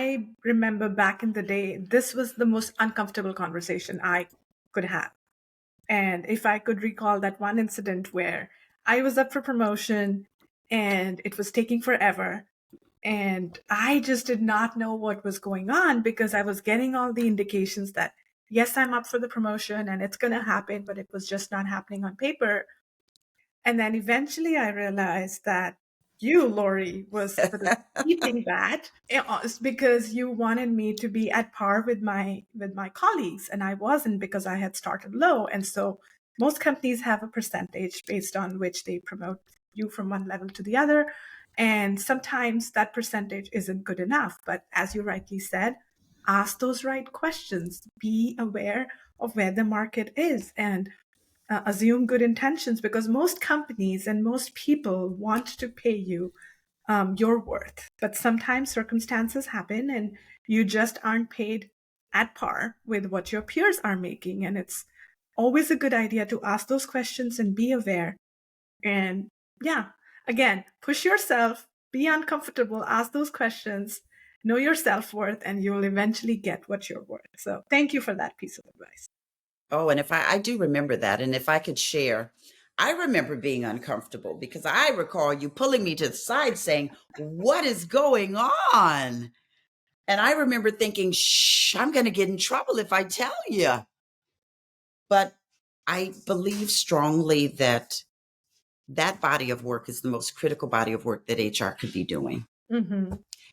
I remember back in the day, this was the most uncomfortable conversation I could have. And if I could recall that one incident where I was up for promotion and it was taking forever, and I just did not know what was going on because I was getting all the indications that, yes, I'm up for the promotion and it's going to happen, but it was just not happening on paper. And then eventually I realized that you, Lori, was sort of keeping that because you wanted me to be at par with my colleagues, and I wasn't because I had started low. And so most companies have a percentage based on which they promote you from one level to the other. And sometimes that percentage isn't good enough. But as you rightly said, ask those right questions, be aware of where the market is, and assume good intentions, because most companies and most people want to pay you your worth. But sometimes circumstances happen and you just aren't paid at par with what your peers are making. And it's always a good idea to ask those questions and be aware. And yeah, again, push yourself, be uncomfortable, ask those questions, know your self worth, and you'll eventually get what you're worth. So thank you for that piece of advice. Oh, and if I do remember that, and if I could share, I remember being uncomfortable because I recall you pulling me to the side saying, "What is going on?" And I remember thinking, "Shh, I'm going to get in trouble if I tell you." But I believe strongly that that body of work is the most critical body of work that HR could be doing. Mm-hmm.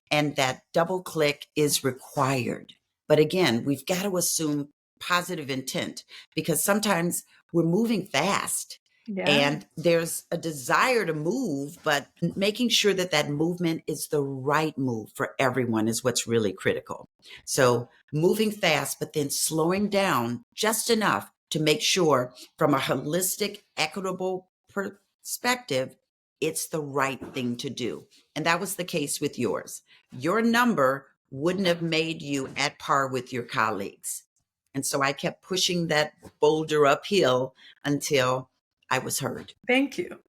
And that double click is required. But again, we've got to assume positive intent because sometimes we're moving fast Yeah. and there's a desire to move, but making sure that that movement is the right move for everyone is what's really critical. So moving fast, but then slowing down just enough to make sure from a holistic, equitable perspective, it's the right thing to do. And that was the case with yours. Your number wouldn't have made you at par with your colleagues. And so I kept pushing that boulder uphill until I was heard. Thank you.